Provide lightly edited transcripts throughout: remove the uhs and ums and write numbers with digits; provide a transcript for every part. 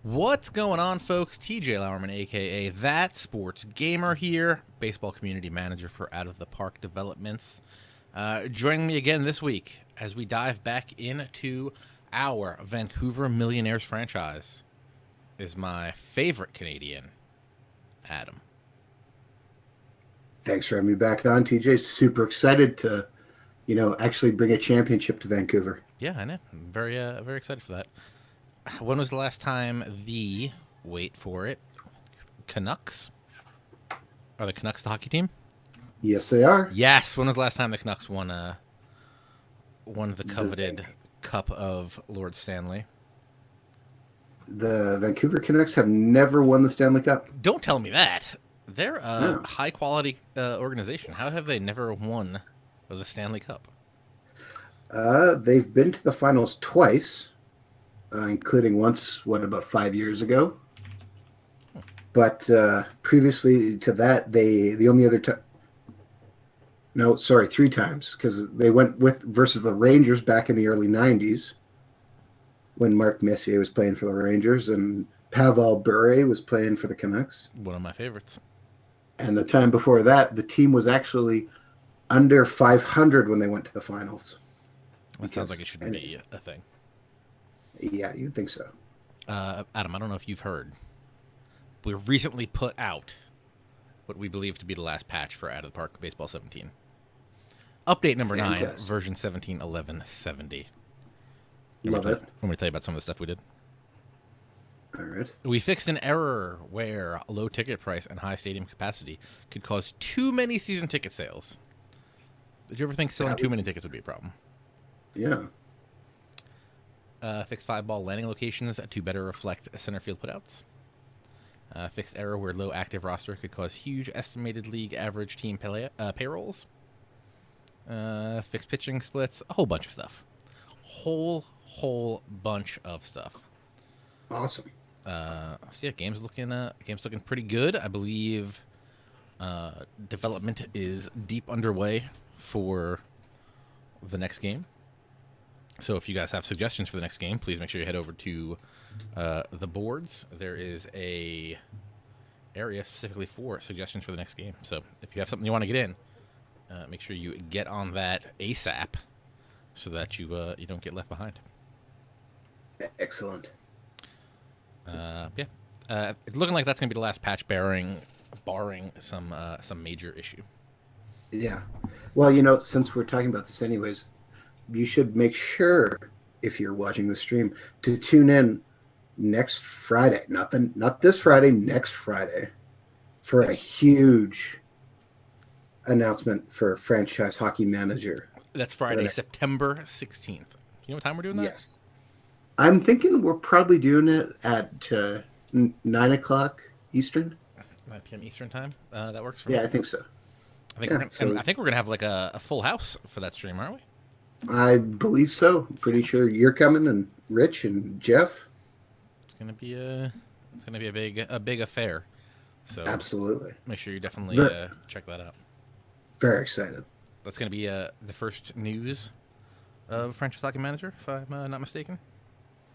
What's going on, folks? TJ Lauerman, aka That Sports Gamer here, baseball community manager for Out of the Park Developments. Joining me again this week as we dive back into our Vancouver Millionaires franchise is my favorite Canadian, Adam. Thanks for having me back on, TJ. Super excited to, actually bring a championship to Vancouver. Yeah, I know. I'm very excited for that. When was the last time wait for it, Canucks? Are the Canucks the hockey team? Yes, they are. Yes. When was the last time the Canucks won the The, coveted Cup of Lord Stanley? the Vancouver Canucks have never won the Stanley Cup. Don't tell me that. They're a No. high quality organization. How have they never won the Stanley Cup? They've been to the finals twice, including once, about 5 years ago. But previously to that, the only other time. No, sorry, three times, because they went with versus the Rangers back in the early 90s when Mark Messier was playing for the Rangers and Pavel Bure was playing for the Canucks. One of my favorites. And the time before that, the team was actually under 500 when they went to the finals. That sounds like it shouldn't be a thing. Yeah, you'd think so. Adam, I don't know if you've heard. We recently put out what we believe to be the last patch for Out of the Park Baseball 17. Update number 9, Fantastic. version 17.11.70. Love it. Want me to tell you about some of the stuff we did? All right. We fixed an error where a low ticket price and high stadium capacity could cause too many season ticket sales. Did you ever think selling too many tickets would be a problem? Yeah. Fixed 5-ball landing locations to better reflect center field putouts. Fixed error where low active roster could cause huge estimated league average team payrolls. Fixed pitching splits. A whole bunch of stuff. Whole bunch of stuff. Awesome. So yeah, game's looking pretty good. I believe development is deep underway for the next game. So if you guys have suggestions for the next game, please make sure you head over to the boards. There is a area specifically for suggestions for the next game. So if you have something you want to get in, make sure you get on that ASAP so that you don't get left behind. Excellent. It's looking like that's going to be the last patch, barring some major issue. Yeah. Well, since we're talking about this anyways, you should make sure, if you're watching the stream, to tune in next Friday, not this Friday, next Friday, for a huge announcement for franchise hockey manager. That's Friday, September 16th. You know what time we're doing that? Yes. I'm thinking we're probably doing it at 9 o'clock Eastern. 9 p.m. Eastern time. That works for me. Yeah, I think so. I think we're gonna have like a full house for that stream, aren't we? I believe so. Pretty sure you're coming, and Rich and Jeff. It's gonna be a big affair. So Absolutely. make sure you definitely check that out. Very excited. That's gonna be the first news of franchise hockey manager, if I'm not mistaken.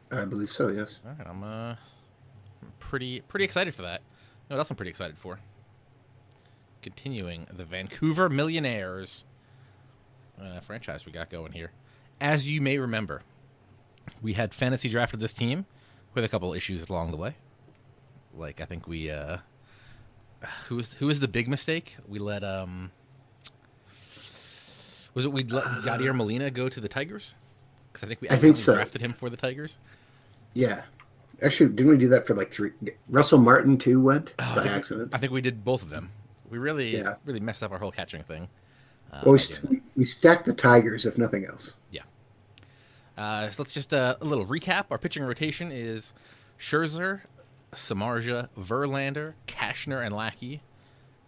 I believe so, yes. All right, I'm pretty excited for that. You know what else I'm pretty excited for? Continuing the Vancouver Millionaires franchise we got going here. As you may remember, we had fantasy drafted this team with a couple issues along the way. Like I think we who was the big mistake? We let we let Yadier Molina go to the Tigers? Because I think we accidentally drafted him for the Tigers. Yeah. Actually, didn't we do that for like 3? Russell Martin too went by accident. I think we did both of them. We really messed up our whole catching thing. Well, we stacked the Tigers, if nothing else. Yeah. So let's just a little recap. Our pitching rotation is Scherzer, Samardzija, Verlander, Cashner, and Lackey.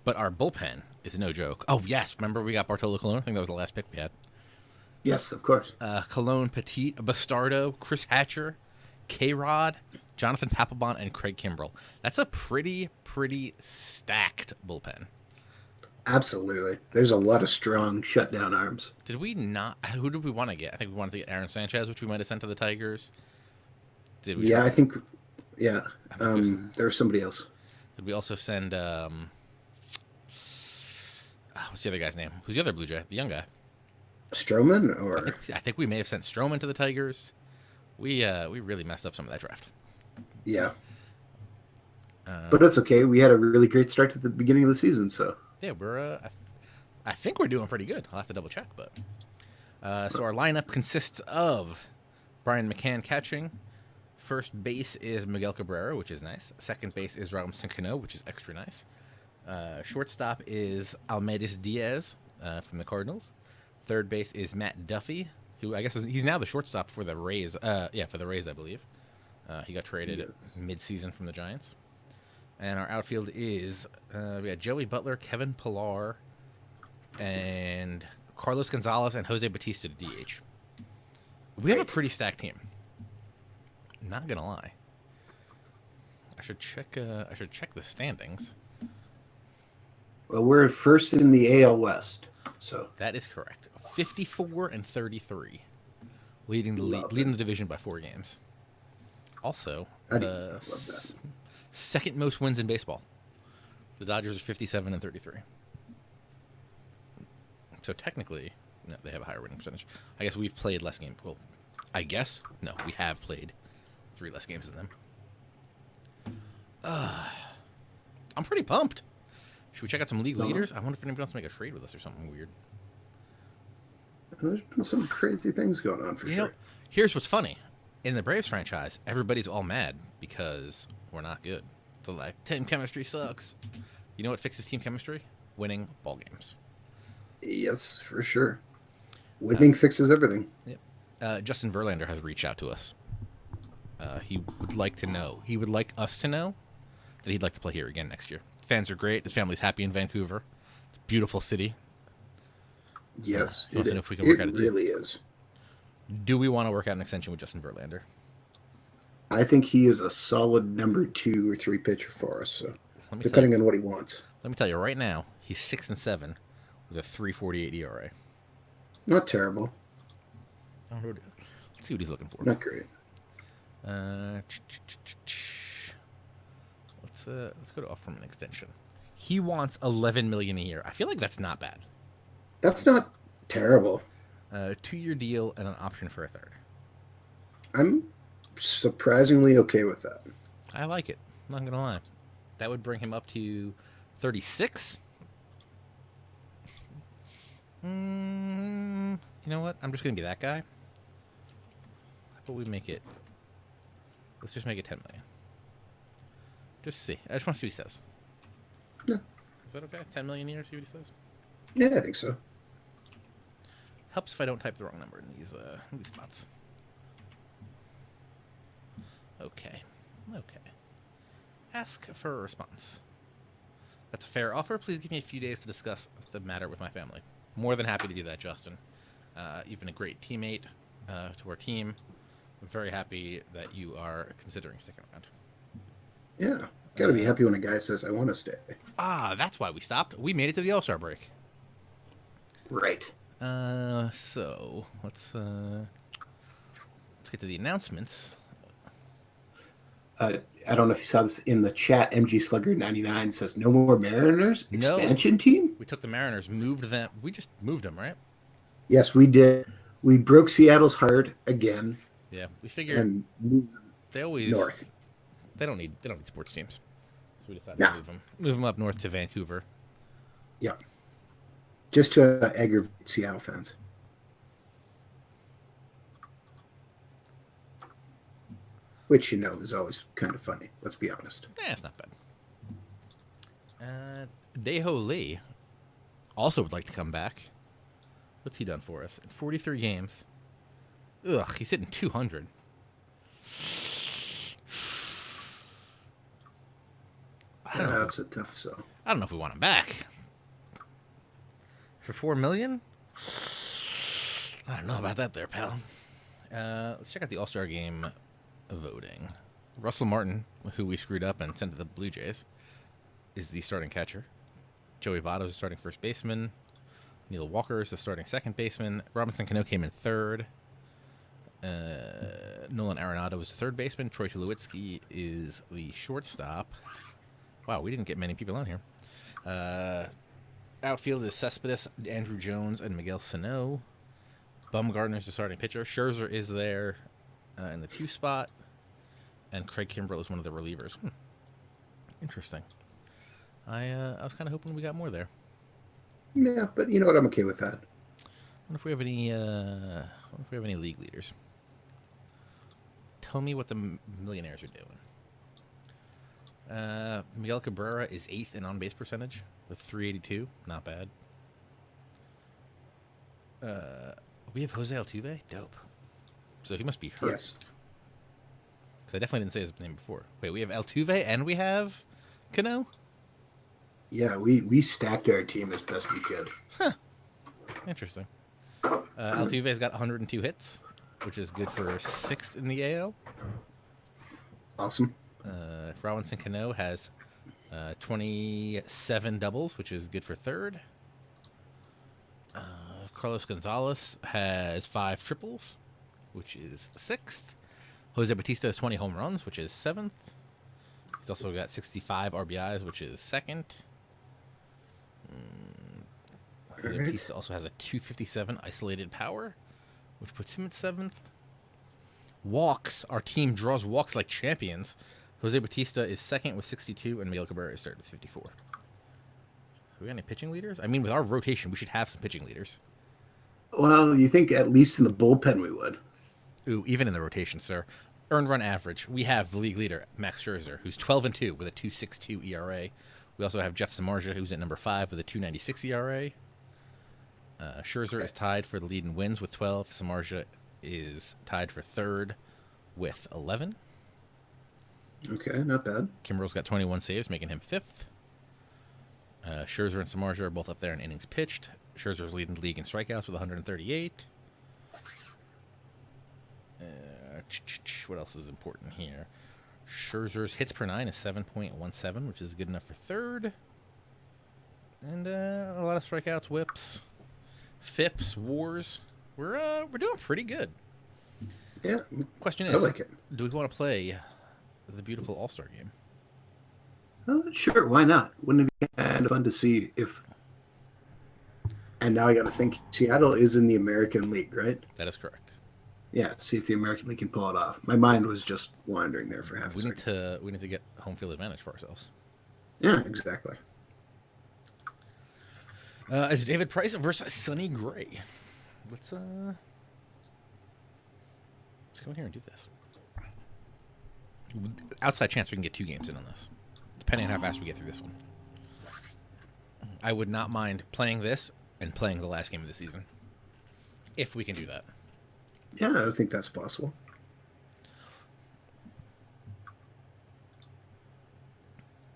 But our bullpen is no joke. Oh, yes. Remember we got Bartolo Colon? I think that was the last pick we had. Yes, of course. Colon, Petit, Bastardo, Chris Hatcher, K-Rod, Jonathan Papelbon, and Craig Kimbrell. That's a pretty stacked bullpen. Absolutely. There's a lot of strong shutdown arms. Did we not? Who did we want to get? I think we wanted to get Aaron Sanchez, which we might have sent to the Tigers. Did we? Yeah, I think Yeah. I think there's. There was somebody else. Did we also send? What's the other guy's name? Who's the other Blue Jay? The young guy. Stroman I think or I think we may have sent Stroman to the Tigers. We really messed up some of that draft. yeah. Uh, But that's okay. We had a really great start at the beginning of the season, so yeah, we're. I think we're doing pretty good. I'll have to double check, but so our lineup consists of Brian McCann catching. First base is Miguel Cabrera, which is nice. Second base is Robinson Cano, which is extra nice. Shortstop is Almeida Diaz from the Cardinals. Third base is Matt Duffy, who I guess he's now the shortstop for the Rays. Yeah, for the Rays, I believe. He got traded yes. mid-season from the Giants. And our outfield is we got Joey Butler, Kevin Pillar, and Carlos Gonzalez and Jose Batista to DH. We have a pretty stacked team. Not gonna lie. I should check the standings. Well, we're first in the AL West, so That is correct. 54-33, leading Love leading it. the division by 4 games. Also, I the love that. second most wins in baseball. The Dodgers are 57-33. So technically, no, they have a higher winning percentage. I guess we've played less games. Well, I guess no, we have played 3 less games than them. I'm pretty pumped. Should we check out some league leaders? I wonder if anybody wants to make a trade with us or something weird. There's been some crazy things going on for You sure. know, here's what's funny. In the Braves franchise, everybody's all mad because we're not good. So like, team chemistry sucks. You know what fixes team chemistry? Winning ball games. Yes, for sure. Winning fixes everything. Yep. Justin Verlander has reached out to us. He would like to know. He would like us to know that he'd like to play here again next year. Fans are great. His family's happy in Vancouver. It's a beautiful city. Yes, He wants to know if we can work out a it deal. really is. Do we want to work out an extension with Justin Verlander? I think he is a solid number 2 or 3 pitcher for us. So Let me depending on what he wants, tell you right now, he's 6-7 with a 3.48 ERA. not terrible, Let's see what he's looking for. not great. Let's go to offer him an extension. He wants $11 million a year. I feel like that's not bad. That's not terrible. 2-year deal and an option for a third. I'm surprisingly okay with that. I like it. I'm not gonna lie. That would bring him up to 36. You know what? I'm just gonna be that guy. How about we make it? Let's just make it 10 million. Just see. I just want to see what he says. Yeah. Is that okay? 10 million a year. See what he says. Yeah, I think so. Helps if I don't type the wrong number in these spots. Okay. Ask for a response. That's a fair offer. Please give me a few days to discuss the matter with my family. More than happy to do that, Justin. You've been a great teammate to our team. I'm very happy that you are considering sticking around. Yeah, gotta be happy when a guy says, "I want to stay." That's why we stopped. We made it to the All-Star break. Right. So let's get to the announcements. I don't know if you saw this in the chat. MG Slugger 99 says, "No more Mariners No. expansion team." We took the Mariners, moved them. We just moved them, right? Yes, we did. We broke Seattle's heart again Yeah, we figured and moved them they always north. They don't need sports teams, so we decided No. to move them up north to Vancouver. Yep. Just to aggravate Seattle fans. Which, is always kind of funny. Let's be honest. It's not bad. Daeho Lee also would like to come back. What's he done for us? In 43 games. Ugh, he's hitting 200. That's a tough sell. I don't know if we want him back. For $4 million? I don't know about that there, pal. Let's check out the All-Star Game voting. Russell Martin, who we screwed up and sent to the Blue Jays, is the starting catcher. Joey Votto is the starting first baseman. Neil Walker is the starting second baseman. Robinson Cano came in third. Nolan Arenado is the third baseman. Troy Tulowitzki is the shortstop. Wow, we didn't get many people on here. Outfield is Cespedes, Andrew Jones, and Miguel Sano. Bumgarner's the starting pitcher. Scherzer is there in the 2 spot. And Craig Kimbrell is one of the relievers. Interesting. I was kind of hoping we got more there. Yeah, but you know what? I'm okay with that. Wonder if we have any league leaders. Tell me what the Millionaires are doing. Miguel Cabrera is 8th in on-base percentage with 382. Not bad. We have Jose Altuve? Dope. So he must be hurt. Yes. Because I definitely didn't say his name before. Wait, we have Altuve and we have Cano? Yeah, we stacked our team as best we could. Huh. Interesting. Altuve's got 102 hits, which is good for 6th in the AL. Awesome. Robinson Cano has 27 doubles, which is good for 3rd. Carlos Gonzalez has 5 triples, which is 6th. Jose Bautista has 20 home runs, which is 7th. He's also got 65 RBIs, which is 2nd. Jose Bautista also has a 257 isolated power, which puts him at 7th. Walks, our team draws walks like champions. Jose Bautista is 2nd with 62, and Miguel Cabrera is 3rd with 54. Do we got any pitching leaders? I mean, with our rotation, we should have some pitching leaders. Well, you think at least in the bullpen we would? Ooh, even in the rotation, sir. Earned run average. We have the league leader, Max Scherzer, who's 12-2 with a 2.62 ERA. We also have Jeff Samardzija, who's at number 5 with a 2.96 ERA. Scherzer is tied for the lead in wins with 12. Samardzija is tied for 3rd with 11. Okay, not bad. Kimbrell's got 21 saves, making him 5th. Scherzer and Samardzija are both up there in innings pitched. Scherzer's leading the league in strikeouts with 138. What else is important here? Scherzer's hits per 9 is 7.17, which is good enough for 3rd. And a lot of strikeouts, whips, FIPS, WARs. We're doing pretty good. Yeah. Question I is, like it. do we want to play the beautiful All-Star game? Oh, sure, why not? Wouldn't it be kind of fun to see if... And now I got to think, Seattle is in the American League, right? That is correct. Yeah, see if the American League can pull it off. My mind was just wandering there for half a second. We need to get home field advantage for ourselves. Yeah, exactly. It's David Price versus Sonny Gray. Let's go in here and do this. Outside chance we can get 2 games in on this, depending on how fast we get through this one. I would not mind playing this and playing the last game of the season, if we can do that. Yeah, I think that's possible.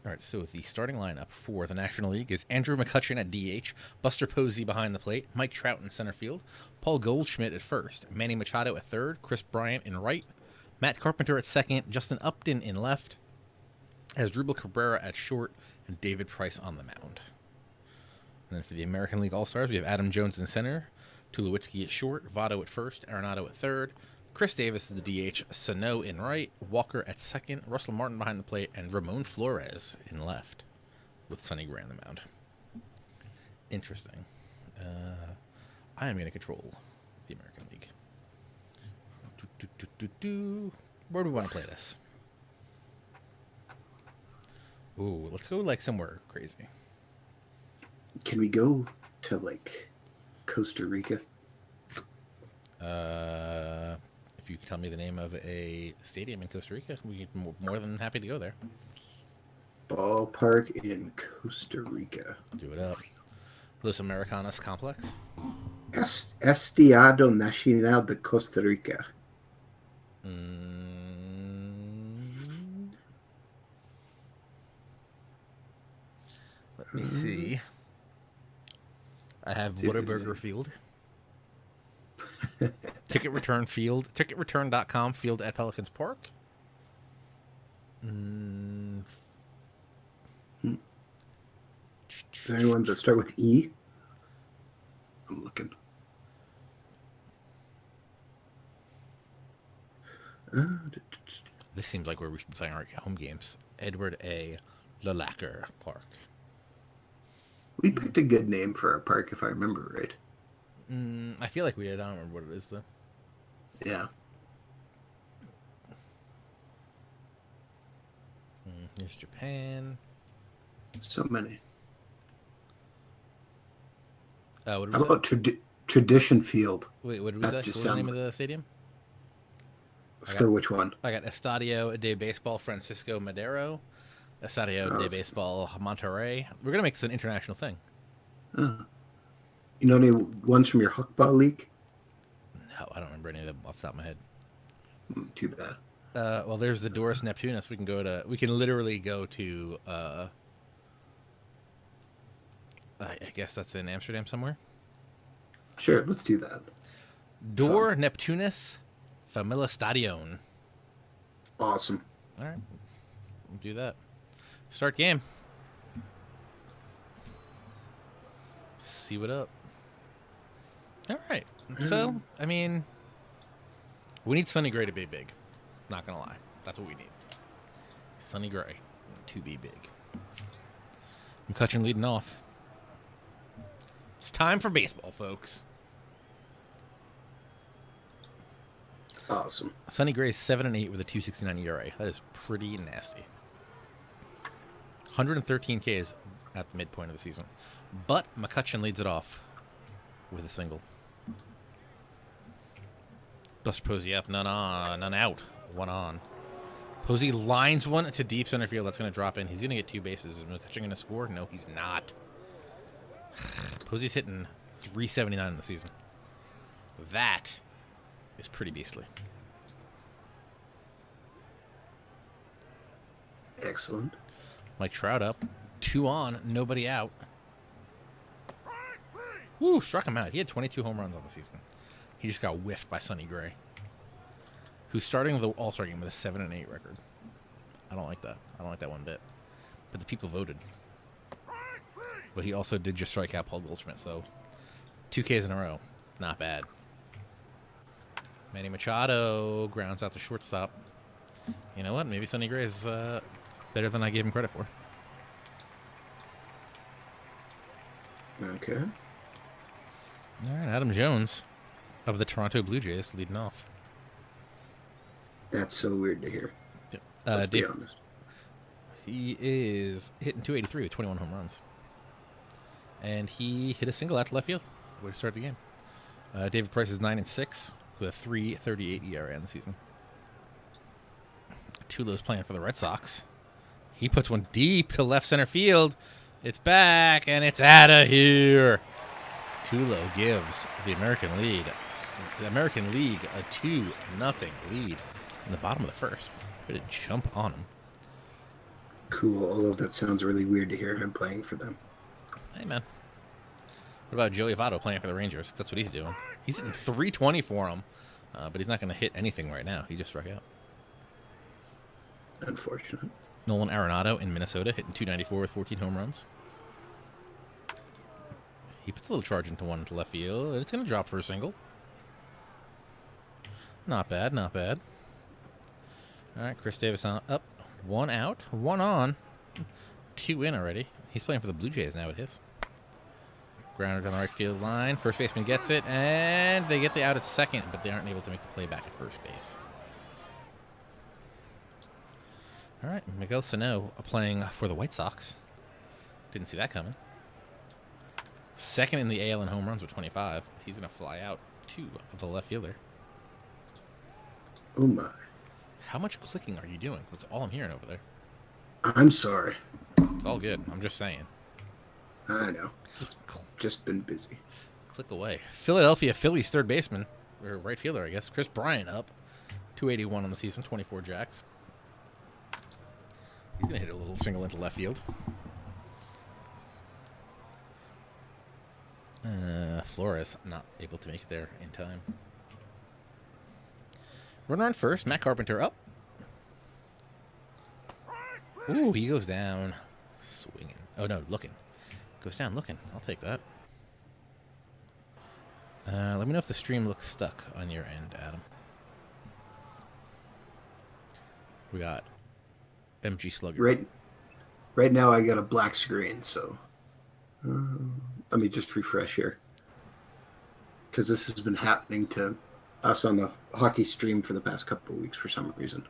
All right, so the starting lineup for the National League is Andrew McCutchen at DH, Buster Posey behind the plate, Mike Trout in center field, Paul Goldschmidt at first, Manny Machado at third, Chris Bryant in right, Matt Carpenter at second, Justin Upton in left, Asdrubal Cabrera at short, and David Price on the mound. And then for the American League All-Stars, we have Adam Jones in center, Tulowitzki at short, Votto at first, Arenado at third, Chris Davis is the DH, Sano in right, Walker at second, Russell Martin behind the plate, and Ramon Flores in left, with Sonny Gray on the mound. Interesting. I am going to control the American League. Where do we want to play this? Ooh, let's go like somewhere crazy. Can we go to like Costa Rica? If you can tell me the name of a stadium in Costa Rica, we're more than happy to go there. Ballpark in Costa Rica. Do it up. Los Americanos Complex. Estadio Nacional de Costa Rica. Let me see. I have Whataburger Field. Ticket return field. Ticketreturn.com field at Pelicans Park. Is there any ones that start with E? I'm looking. This seems like where we should be playing our home games. Edward A. Lalacker Park. We picked a good name for our park, if I remember right. I feel like we did. I don't remember what it is, though. Yeah. Here's Japan. So many. What did How we say? about Tradition Field? Wait, what did we That say? What just was the name sounds of the stadium? for which one? I got Estadio de Baseball Francisco Madero, Estadio Oh, de Baseball Monterrey. We're gonna make this an international thing. oh. You know any ones from your Huckball League? No, I don't remember any of them off the top of my head. Too bad. Well, there's the Doris Neptunus. We can go to. We can literally go to. I guess that's in Amsterdam somewhere. Sure, let's do that. Door Neptunus Famila Stadion. Awesome. All right, we'll do that. Start game. See what up. All right. So, I mean, we need Sonny Gray to be big. Not gonna lie, that's what we need. Sonny Gray to be big. McCutcheon leading off. It's time for baseball, folks. Awesome. Sonny Gray's 7-8 with a 2.69 ERA. That is pretty nasty. 113 Ks at the midpoint of the season, but McCutcheon leads it off with a single. Buster Posey up, none on, none out, one on. Posey lines one to deep center field. That's going to drop in. He's going to get 2 bases. Is McCutcheon going to score? No, he's not. Posey's hitting 379 in the season. That is pretty beastly. Excellent. Mike Trout up, 2 on, nobody out. Woo, struck him out. He had 22 home runs on the season. He just got whiffed by Sonny Gray, who's starting the All-Star game with a 7-8 record. I don't like that. I don't like that one bit. But the people voted. But he also did just strike out Paul Goldschmidt, so 2 Ks in a row. Not bad. Manny Machado grounds out the shortstop. You know what? Maybe Sonny Gray is better than I gave him credit for. Okay. All right, Adam Jones of the Toronto Blue Jays leading off. That's so weird to hear. Let's be honest. He is hitting 283 with 21 home runs. And he hit a single out to left field. Way to start the game. David Price is 9-6 with a 3.38 ERA in the season. Tulo's playing for the Red Sox. He puts one deep to left center field. It's back, and it's out of here. Tulo gives the American League a 2-0 lead in the bottom of the first. Way to jump on him. Cool, although that sounds really weird to hear him playing for them. Hey, man. What about Joey Votto playing for the Rangers? That's what he's doing. He's hitting 320 for him, but he's not going to hit anything right now. He just struck out. Unfortunate. Nolan Arenado in Minnesota hitting 294 with 14 home runs. He puts a little charge into one to left field, and it's going to drop for a single. Not bad, not bad. All right, Chris Davis on up. 1 out, 1 on. 2 in already. He's playing for the Blue Jays now at his. Grounded on the right field line. First baseman gets it, and they get the out at second, but they aren't able to make the play back at first base. All right, Miguel Sano playing for the White Sox. Didn't see that coming. Second in the AL in home runs with 25. He's going to fly out to the left fielder. Oh, my. How much clicking are you doing? That's all I'm hearing over there. I'm sorry. It's all good. I'm just saying. I know. It's just been busy. Click away. Philadelphia Phillies third baseman, or right fielder, I guess. Chris Bryant up. 281 on the season, 24 jacks. He's going to hit a little single into left field. Flores not able to make it there in time. Runner on first. Matt Carpenter up. Ooh, he goes down. Swinging. Oh, no, looking. Goes down looking. I'll take that. Let me know if the stream looks stuck on your end, Adam. We got MG Slugger. Right now, I got a black screen, so let me just refresh here because this has been happening to us on the hockey stream for the past couple of weeks for some reason.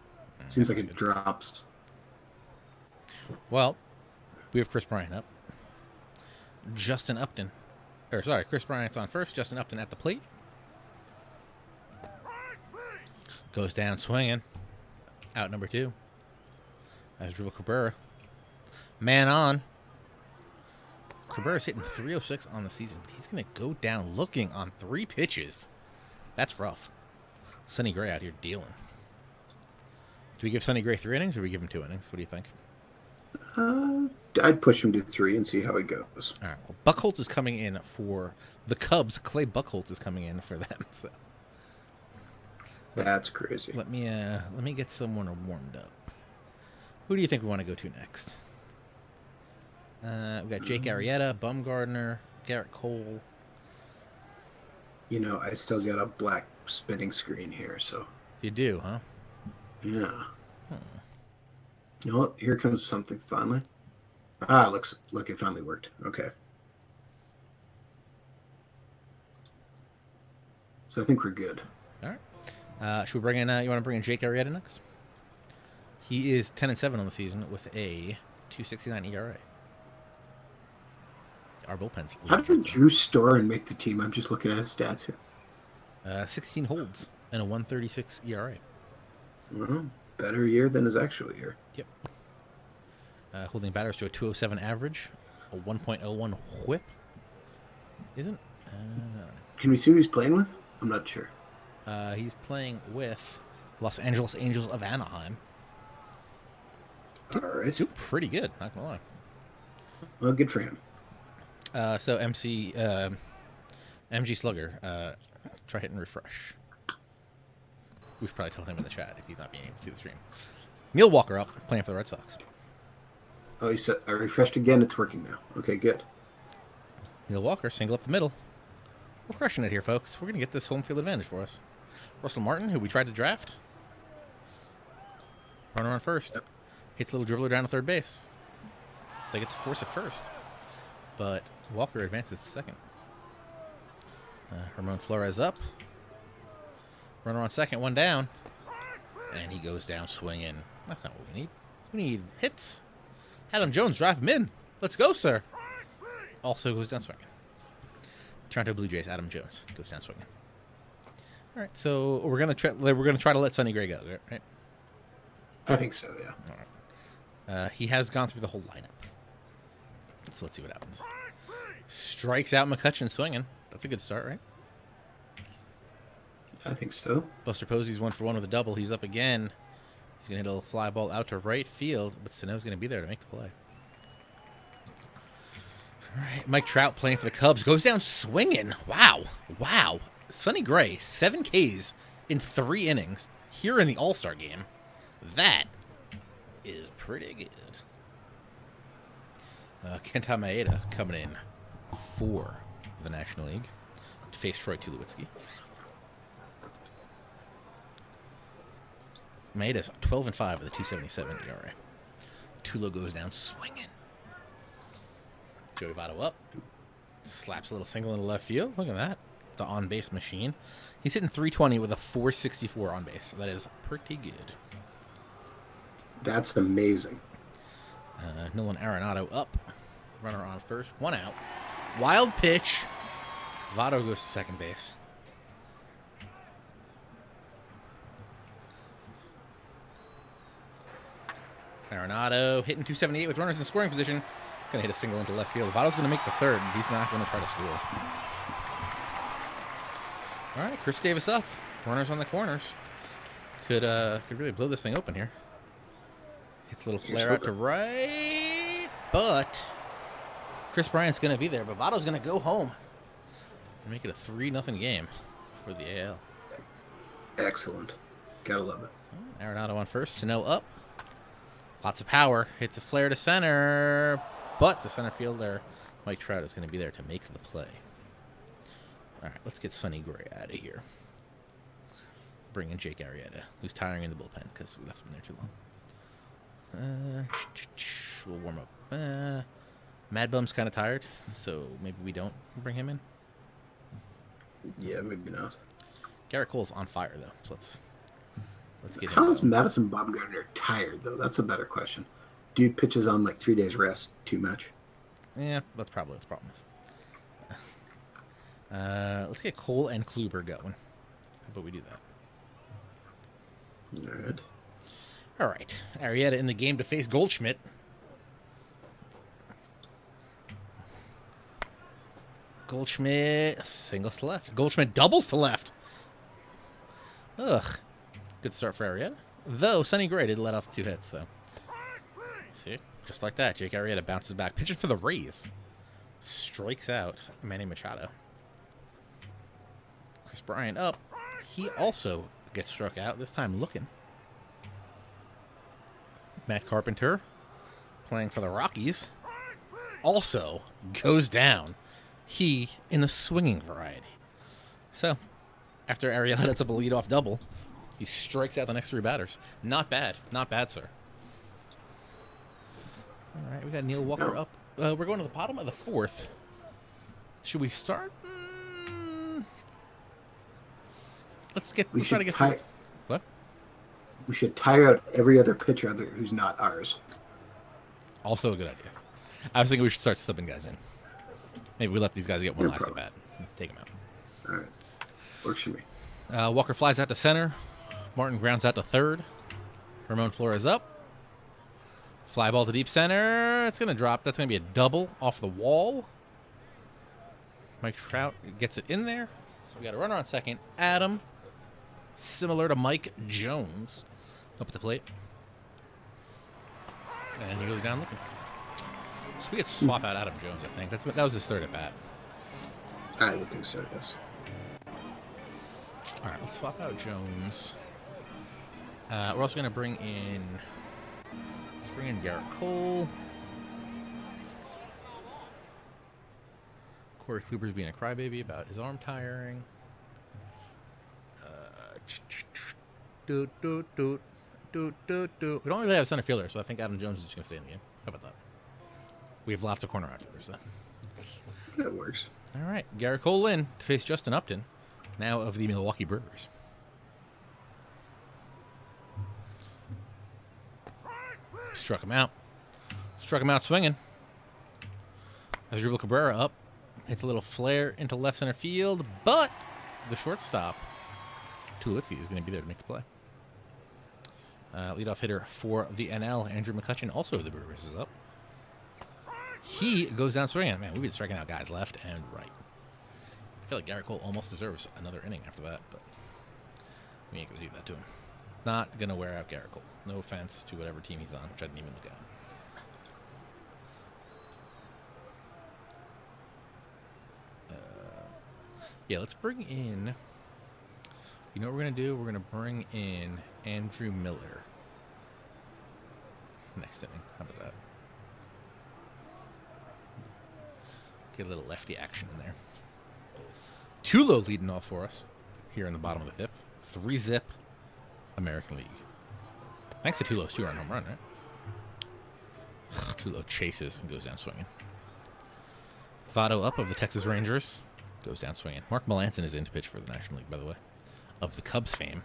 Seems That's like not it good. drops. Well, we have Chris Bryant up. Justin Upton. Chris Bryant's on first. Justin Upton at the plate. Goes down swinging. Out number 2. As Dribble Cabrera. Man on. Cabrera's hitting 306 on the season. He's going to go down looking on 3 pitches. That's rough. Sonny Gray out here dealing. Do we give Sonny Gray 3 innings or do we give him 2 innings? What do you think? I'd push him to 3 and see how it goes. All right. Well, Buchholz is coming in for the Cubs. Clay Buchholz is coming in for them. So That's crazy. let me get someone warmed up. Who do you think we want to go to next? We got Jake Arrieta, Bumgardner, Garrett Cole. You know, I still got a black spinning screen here, so. You do, huh? Yeah. You know what? Here comes something finally. Look, it finally worked. Okay. So I think we're good. All right. Should we bring in? You want to bring in Jake Arrieta next? He is 10-7 on the season with a 2.69 ERA. Our bullpen's. How did Drew Storen make the team? I'm just looking at his stats here. 16 holds and a 1.36 ERA. Well, better year than his actual year. Yep. Holding batters to a 207 average, a 1.01 whip. Isn't? Can we see who he's playing with? I'm not sure. He's playing with Los Angeles Angels of Anaheim. All right. Doing pretty good, not gonna lie. Well, good for him. So MG Slugger, try hitting refresh. We should probably tell him in the chat if he's not being able to see the stream. Neil Walker up, playing for the Red Sox. Oh, he said I refreshed again. It's working now. Okay, good. Neil Walker, single up the middle. We're crushing it here, folks. We're going to get this home field advantage for us. Russell Martin, who we tried to draft. Runner on first. Yep. Hits a little dribbler down to third base. They get to force it first. But Walker advances to second. Ramon Flores up. Runner on second, 1 down. And he goes down swinging. That's not what we need. We need hits. Adam Jones, drive him in. Let's go, sir. Also goes down swinging. Toronto Blue Jays, Adam Jones goes down swinging. All right, so we're gonna try to let Sonny Gray go, right? I think so. Yeah. All right. He has gone through the whole lineup. So let's see what happens. Strikes out McCutcheon swinging. That's a good start, right? I think so. Buster Posey's 1 for 1 with a double. He's up again. He's going to hit a little fly ball out to right field, but Sano's going to be there to make the play. All right, Mike Trout playing for the Cubs. Goes down swinging. Wow. Sonny Gray, 7 Ks in 3 innings here in the All-Star game. That is pretty good. Kenta Maeda coming in for the National League to face Troy Tulowitzki. Maeda's 12-5 with a 2.77 ERA. Tulo goes down swinging. Joey Votto up. Slaps a little single into left field. Look at that. The on-base machine. He's hitting 320 with a 4.64 on base. That is pretty good. That's amazing. Nolan Arenado up. Runner on first. 1 out. Wild pitch. Votto goes to second base. Arenado hitting 278 with runners in scoring position. Going to hit a single into left field. Votto's going to make the third. He's not going to try to score. All right, Chris Davis up. Runners on the corners. Could really blow this thing open here. Hits a little flare out to right. But Chris Bryant's going to be there. But Votto's going to go home and make it a 3-0 game for the AL. Excellent. Gotta love it. Arenado on first. Sano up. Lots of power. Hits a flare to center. But the center fielder, Mike Trout, is going to be there to make the play. All right, let's get Sonny Gray out of here. Bring in Jake Arrieta, who's tiring in the bullpen because we left him there too long. We'll warm up. Mad Bum's kind of tired, so maybe we don't bring him in. Yeah, maybe not. Garrett Cole's on fire though, so let's get him. How is going. Madison Bumgarner tired though? That's a better question. Dude pitches on like 3 days rest. Too much. Yeah, that's probably what the problem is. Let's get Cole and Kluber going. How about we do that? All right. All right. Arrieta in the game to face Goldschmidt. Goldschmidt singles to left. Goldschmidt doubles to left. Ugh. Good start for Arrieta. Though Sonny Gray did let off 2 hits, so. See? Just like that. Jake Arrieta bounces back. Pitching for the Rays. Strikes out Manny Machado. Chris Bryant up. He also gets struck out, this time looking. Matt Carpenter, playing for the Rockies, also goes down. He in the swinging variety. So, after Arrieta lets up a leadoff double, he strikes out the next 3 batters. Not bad. Not bad, sir. All right, we got Neil Walker up. We're going to the bottom of the 4th. Should we start? Let's try to get through. What? We should tire out every other pitcher who's not ours. Also a good idea. I was thinking we should start slipping guys in. Maybe we let these guys get one last at bat. Take them out. All right. Works for me. Walker flies out to center. Martin grounds out to third. Ramon Flores up. Fly ball to deep center. It's going to drop. That's going to be a double off the wall. Mike Trout gets it in there. So we got a runner on second. Adam, similar to Mike Jones, up at the plate. And he goes down looking. So we could swap out Adam Jones, I think. That was his 3rd at bat. I would think so, yes. All right, let's swap out Jones. We're also going to bring in... Let's bring in Garrett Cole. Corey Kluber's being a crybaby about his arm tiring. We don't really have a center fielder, so I think Adam Jones is just going to stay in the game. How about that? We have lots of corner outfielders, though. That works. All right, Garrett Cole in to face Justin Upton, now of the Milwaukee Brewers. Struck him out. Struck him out swinging. Asdrubal Cabrera up. Hits a little flare into left center field, but the shortstop, Tulowitzki, is going to be there to make the play. Leadoff hitter for the NL, Andrew McCutchen, also of the Brewers, is up. He goes down swinging. Man, we've been striking out guys left and right. I feel like Garrett Cole almost deserves another inning after that, but we ain't going to do that to him. Not going to wear out Garrett Cole. No offense to whatever team he's on, which I didn't even look at. Yeah, let's bring in... You know what we're going to do? We're going to bring in Andrew Miller. Next inning. How about that? Get a little lefty action in there. Tulo leading off for us here in the bottom of the 5th. 3-zip American League. Thanks to Tulo's 2-run home run, right? Tulo chases and goes down swinging. Votto up of the Texas Rangers. Goes down swinging. Mark Melancon is in to pitch for the National League, by the way, of the Cubs fame.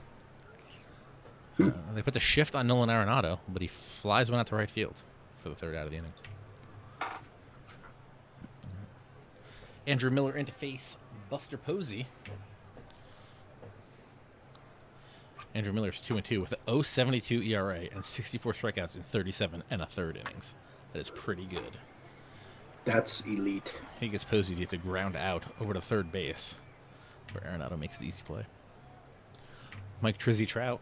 They put the shift on Nolan Arenado, but he flies one out to right field for the 3rd out of the inning. Andrew Miller in to face Buster Posey. Andrew Miller's 2-2 with an 0.72 ERA and 64 strikeouts in 37 1/3 innings. That is pretty good. That's elite. He gets Posey to get to ground out over to third base, where Arenado makes the easy play. Mike Trizzy Trout,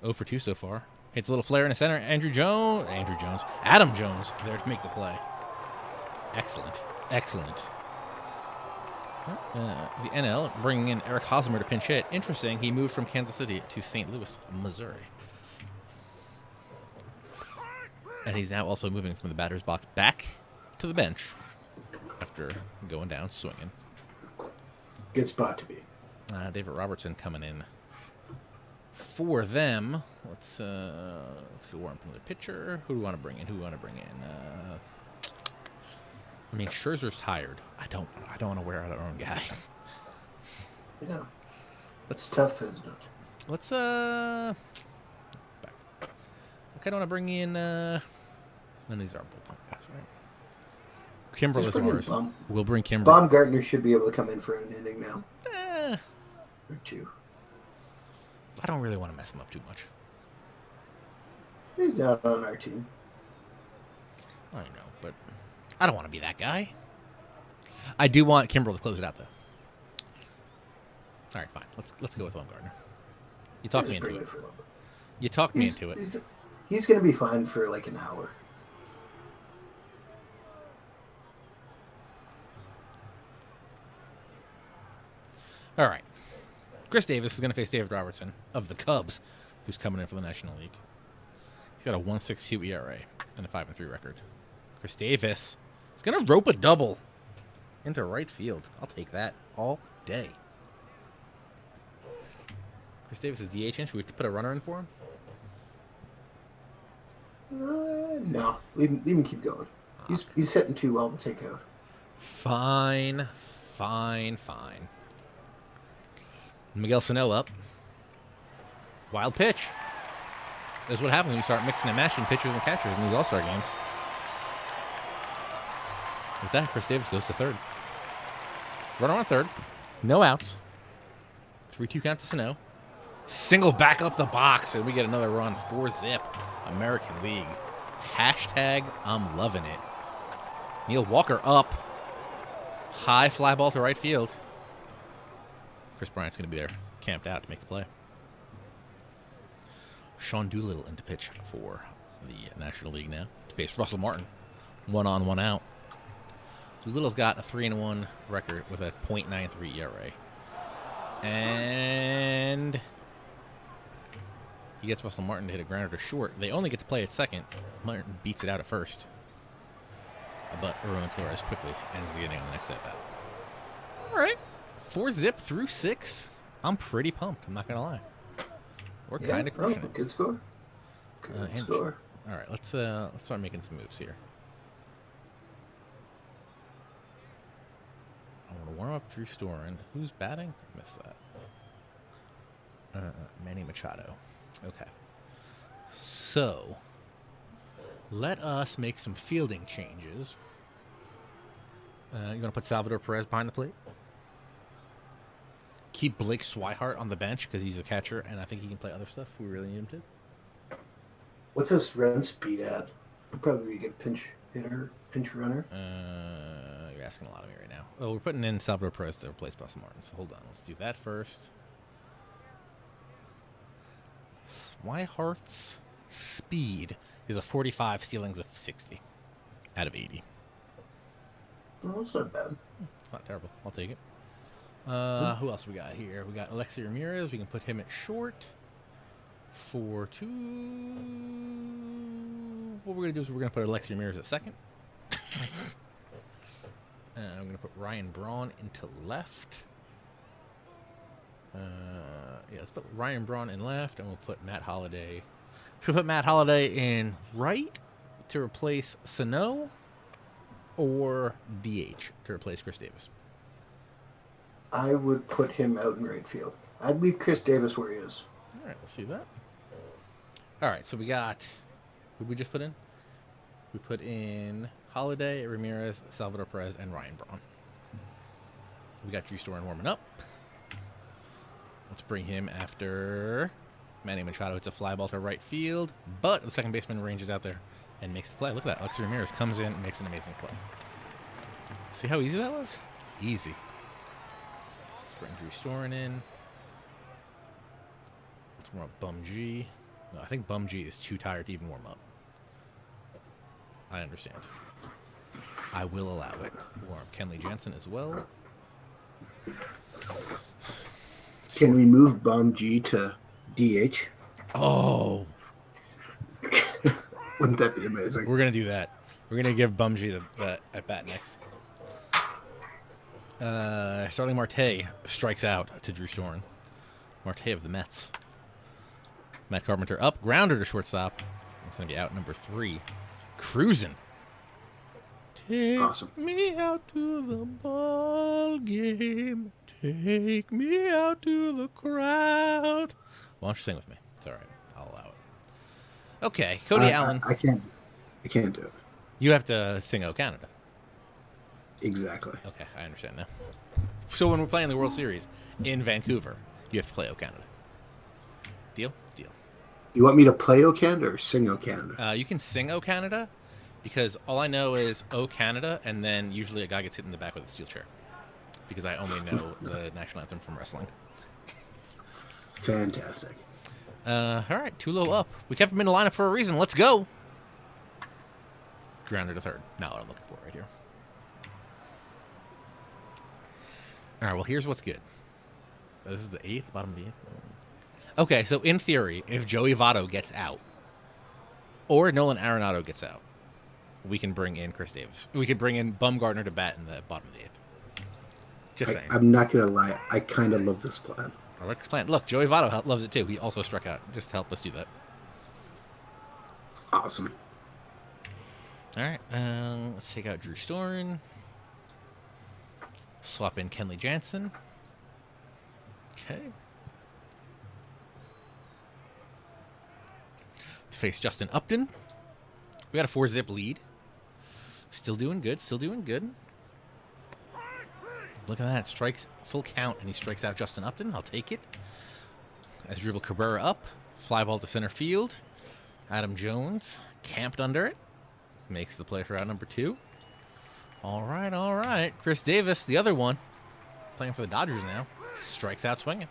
0 for 2 so far. Hits a little flare in the center. Adam Jones there to make the play. Excellent. The NL bringing in Eric Hosmer to pinch hit. Interesting, he moved from Kansas City to St. Louis, Missouri. And he's now also moving from the batter's box back to the bench after going down swinging. Good spot to be. David Robertson coming in for them, let's go warm up another pitcher. Who do we want to bring in? I mean, Scherzer's tired. I don't want to wear out our own guy. Yeah. That's tough, isn't it? Let's back. I kind of want to bring in. None of these are bullpen guys, right? Kimbrel is ours. We'll bring Kimbrel. Baumgartner should be able to come in for an inning now. Or two. I don't really want to mess him up too much. He's not on our team. I know, but I don't want to be that guy. I do want Kimbrel to close it out, though. All right, fine. Let's go with Baumgartner. You talked me into it. You talked me into it. He's going to be fine for like an hour. All right. Chris Davis is going to face David Robertson of the Cubs, who's coming in for the National League. He's got a 1.62 ERA and a 5-3 record. Chris Davis is going to rope a double into right field. I'll take that all day. Chris Davis is DH. Should we put a runner in for him? No. Leave him keep going. He's hitting too well to take out. Fine. Miguel Sano up. Wild pitch. This is what happens when you start mixing and matching pitchers and catchers in these All-Star games. With that, Chris Davis goes to third. Runner on third. No outs. 3-2 count to Sano. Single back up the box, and we get another run. 4-zip. American League. Hashtag I'm loving it. Neil Walker up. High fly ball to right field. Chris Bryant's going to be there, camped out to make the play. Sean Doolittle into pitch for the National League now to face Russell Martin. 1 on, 1 out. Doolittle's got a 3-1 record with a .93 ERA. And he gets Russell Martin to hit a grounder to short. They only get to play at second. Martin beats it out at first. But Rowan Flores quickly ends the inning on the next at-bat. All right. 4-zip through 6. I'm pretty pumped. I'm not going to lie. We're kind of crushing it. Good score. Good score. All right. Let's start making some moves here. I want to warm up Drew Storen. Who's batting? I missed that. Manny Machado. Okay. So, let us make some fielding changes. You want to put Salvador Perez behind the plate? Keep Blake Swihart on the bench because he's a catcher, and I think he can play other stuff. We really need him to. What's his run speed at? He'll probably be a good pinch hitter, pinch runner. You're asking a lot of me right now. Oh, we're putting in Salvador Perez to replace Russell Martin. So hold on. Let's do that first. Swihart's speed is a 45, stealings of 60 out of 80. Oh, that's not bad. It's not terrible. I'll take it. Who else we got here? We got Alexi Ramirez. We can put him at short for 2. What we're going to do is we're going to put Alexi Ramirez at second. I'm going to put Ryan Braun into left. Let's put Ryan Braun in left, and we'll put Matt Holliday. Should we put Matt Holliday in right to replace Sano, or DH to replace Chris Davis? I would put him out in right field. I'd leave Chris Davis where he is. All right, let's see that. All right, so we got. Who did we just put in? We put in Holliday, Ramirez, Salvador Perez, and Ryan Braun. We got Drew Storen warming up. Let's bring him after Manny Machado. It's a fly ball to right field, but the second baseman ranges out there and makes the play. Look at that. Alexi Ramirez comes in and makes an amazing play. See how easy that was? Easy. Let's bring Drew Storen in. Let's warm up Bum G. No, I think Bum G is too tired to even warm up. I understand. I will allow it. Warm up Kenley Jansen as well. Can we move Bum G to DH? Oh. Wouldn't that be amazing? We're going to do that. We're going to give Bum G the at-bat next. Starling Marte strikes out to Drew Storen. Marte of the Mets. Matt Carpenter up, grounder to shortstop. It's going to be out number 3. Cruising. Take Awesome. me out to the ball game. Take me out to the crowd. Why don't you sing with me? It's all right. I'll allow it. Okay, Cody Allen. I can't. I can't do it. You have to sing "O Canada." Exactly. Okay, I understand now. So when we're playing the World Series in Vancouver, you have to play "O Canada." Deal? Deal. You want me to play O Canada or sing O Canada? You can sing "O Canada" because all I know is "O Canada," and then usually a guy gets hit in the back with a steel chair because I only know the national anthem from wrestling. Fantastic. All right, Tulo up. We kept him in the lineup for a reason. Let's go. Grounder to third. Not what I'm looking for right here. All right, well, here's what's good. This is the 8th, bottom of the 8th. Okay, so in theory, if Joey Votto gets out or Nolan Arenado gets out, we can bring in Chris Davis. We could bring in Bumgarner to bat in the bottom of the 8th. Just saying. I'm not going to lie. I kind of love this plan. I like this plan. Look, Joey Votto loves it too. He also struck out just to help us do that. Awesome. All right, let's take out Drew Storen. Swap in Kenley Jansen. Okay. Face Justin Upton. We got a 4-zip lead. Still doing good. Still doing good. Look at that. Strikes full count, and he strikes out Justin Upton. I'll take it. As Dribble Cabrera up. Fly ball to center field. Adam Jones camped under it. Makes the play for out number 2. All right, all right. Chris Davis, the other one, playing for the Dodgers now. Strikes out swinging.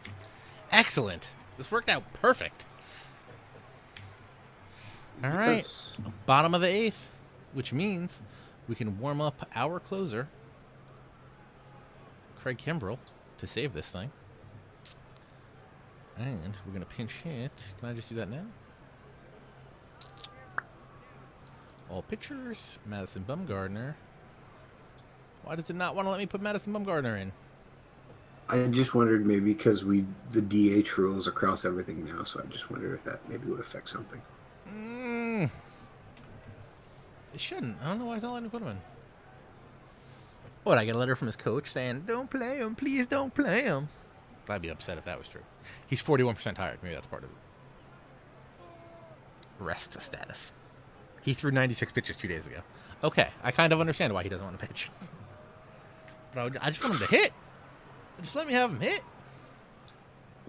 Excellent. This worked out perfect. All right. Yes. Bottom of the 8th, which means we can warm up our closer, Craig Kimbrell, to save this thing. And we're going to pinch hit. Can I just do that now? All pitchers. Madison Bumgarner. Why does it not want to let me put Madison Bumgarner in? I just wondered maybe because the DH rules across everything now, so I just wondered if that maybe would affect something. It shouldn't. I don't know why it's not letting me put him in. What, I get a letter from his coach saying, don't play him, please don't play him. I'd be upset if that was true. He's 41% tired. Maybe that's part of it. Rest status. He threw 96 pitches 2 days ago. Okay, I kind of understand why he doesn't want to pitch. But I just want him to hit. Just let me have him hit.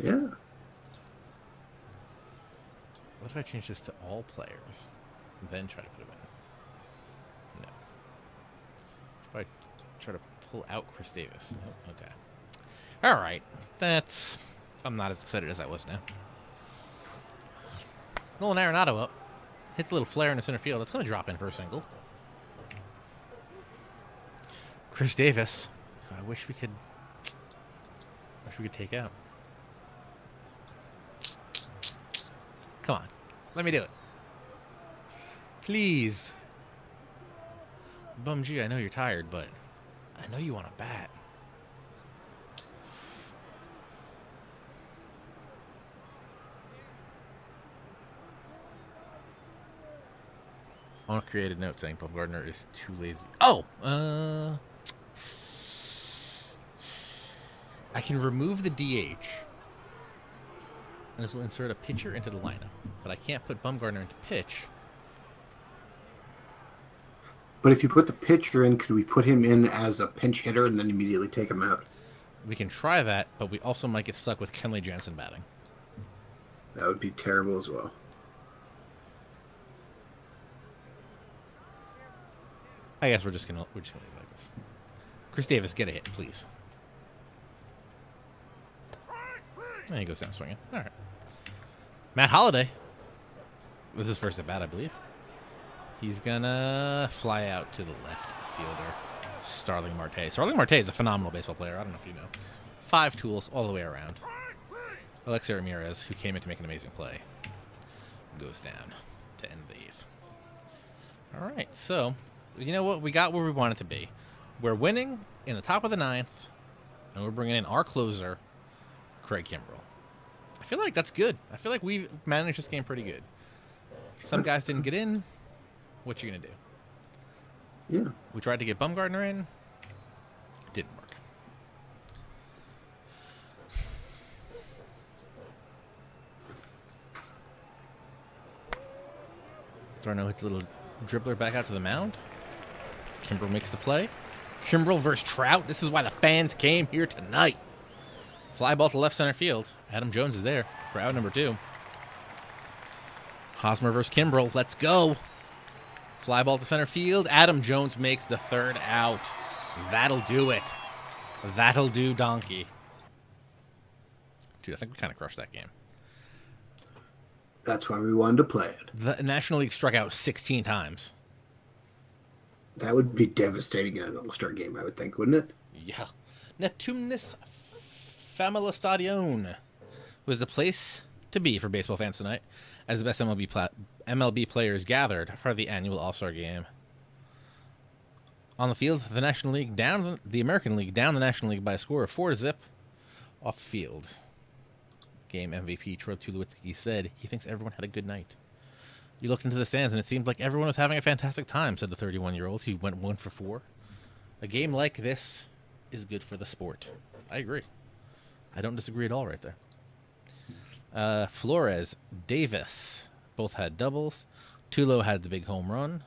Yeah. What if I change this to all players and then try to put him in? No. If I try to pull out Chris Davis. Oh, okay. All right. I'm not as excited as I was now. Nolan Arenado up. Hits a little flare in the center field. That's going to drop in for a single. Chris Davis. I wish we could take out. Come on. Let me do it. Please. Bum G, I know you're tired, but I know you want to bat. I want to create a note saying Bumgarner is too lazy. Oh! I can remove the DH. And this will insert a pitcher into the lineup. But I can't put Bumgarner into pitch. But if you put the pitcher in, could we put him in as a pinch hitter and then immediately take him out? We can try that, but we also might get stuck with Kenley Jansen batting. That would be terrible as well. I guess we're just gonna leave it like this. Chris Davis, get a hit, please. And he goes down swinging. All right. Matt Holliday. This is his first at bat, I believe. He's gonna fly out to the left fielder, Starling Marte. Starling Marte is a phenomenal baseball player. I don't know if you know. 5 tools all the way around. Alexei Ramirez, who came in to make an amazing play, goes down to end the 8th. All right, so you know what? We got where we want it to be. We're winning in the top of the 9th, and we're bringing in our closer, Craig Kimbrell. I feel like that's good. I feel like we've managed this game pretty good. Some guys didn't get in. What you gonna do? Yeah. We tried to get Bumgardner in. Didn't work. Darno hits a little dribbler back out to the mound. Kimbrel makes the play. Kimbrel versus Trout. This is why the fans came here tonight. Fly ball to left center field. Adam Jones is there for out number 2. Hosmer versus Kimbrel. Let's go. Fly ball to center field. Adam Jones makes the third out. That'll do it. That'll do, donkey. Dude, I think we kind of crushed that game. That's why we wanted to play it. The National League struck out 16 times. That would be devastating in an All-Star game, I would think, wouldn't it? Yeah. Neptunus Famila Stadion was the place to be for baseball fans tonight, as the best MLB players gathered for the annual All-Star game. On the field, the National League down the American League down the National League by a score of 4-0 off the field. Game MVP Troy Tulowitzki said he thinks everyone had a good night. You looked into the stands and it seemed like everyone was having a fantastic time, said the 31-year-old who went 1 for 4. A game like this is good for the sport. I agree. I don't disagree at all right there. Flores, Davis both had doubles. Tulo had the big home run.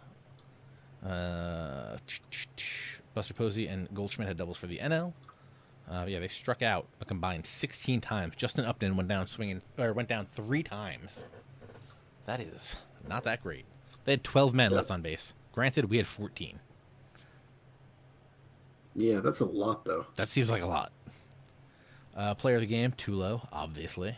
Buster Posey and Goldschmidt had doubles for the NL. Yeah, they struck out a combined 16 times. Justin Upton went down 3 times. That is not that great. They had 12 men left on base. Granted, we had 14. Yeah, that's a lot, though. That seems like a lot. Player of the game, Tulo, obviously.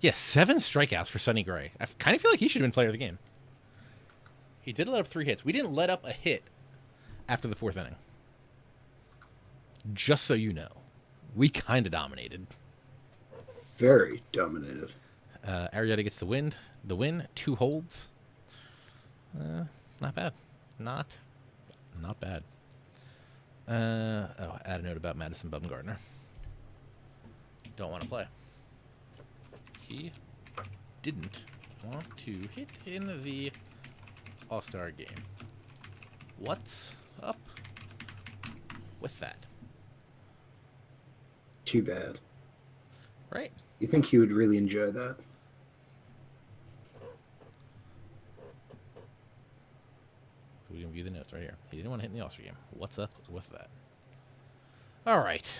Yeah, 7 strikeouts for Sonny Gray. I kind of feel like he should have been player of the game. He did let up 3 hits. We didn't let up a hit after the 4th inning. Just so you know. We kind of dominated. Very dominated. Arrieta gets the win. 2 holds. Not bad. Not bad. Add a note about Madison Bumgarner. Don't want to play. He didn't want to hit in the All-Star game. What's up with that? Too bad. Right? You think he would really enjoy that? We can view the notes right here. He didn't want to hit in the All-Star game. What's up with that? All right.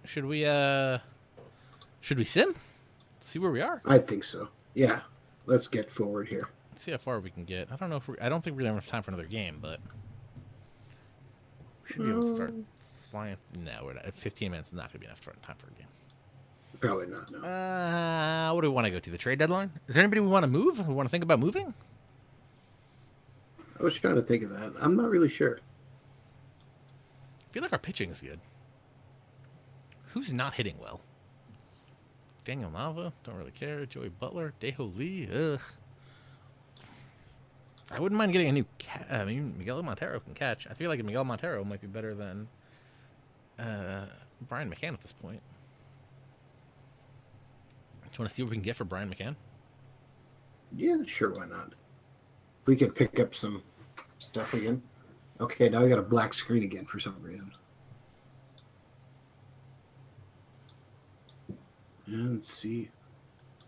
Should we sim? See where we are? I think so. Yeah. Let's get forward here. Let's see how far we can get. I don't know if I don't think we're gonna have enough time for another game, but we should be able to start flying. No, we're not. 15 minutes is not gonna be enough time for a game. Probably not, no. What do we want to go to? The trade deadline? Is there anybody we want to move? We want to think about moving? I was trying to think of that. I'm not really sure. I feel like our pitching is good. Who's not hitting well? Daniel Nava, don't really care. Joey Butler, Daeho Lee, ugh. I wouldn't mind getting a new Miguel Montero can catch. I feel like Miguel Montero might be better than Brian McCann at this point. Do you want to see what we can get for Brian McCann? Yeah, sure, why not? If we could pick up some stuff again. Okay, now I got a black screen again for some reason. And let's see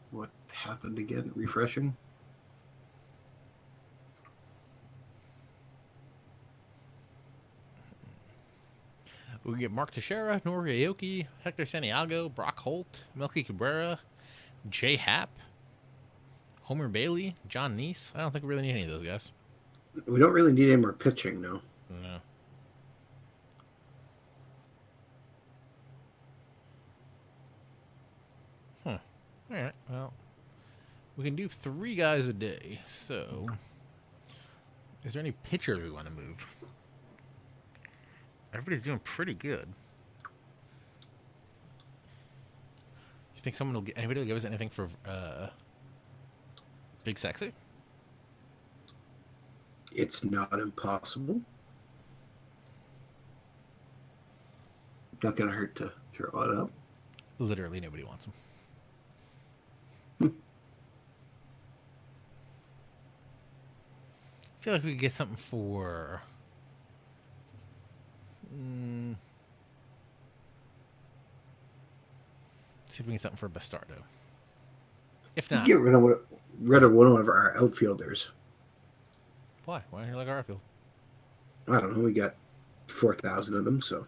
what happened again. Refreshing. We get Mark Teixeira, Nori Aoki, Hector Santiago, Brock Holt, Melky Cabrera, Jay Happ, Homer Bailey, John Neese. I don't think we really need any of those guys. We don't really need any more pitching, no. No. Huh. All right. Well, we can do 3 guys a day. So, is there any pitchers we want to move? Everybody's doing pretty good. You think someone will get anybody will give us anything for Big Sexy? It's not impossible. Not gonna hurt to throw it up. Literally nobody wants him. I feel like we could get something for. See if we can get something for Bastardo. If not, Get rid of one of our outfielders. why? Why don't you like our outfield? I don't know. We got 4,000 of them, so.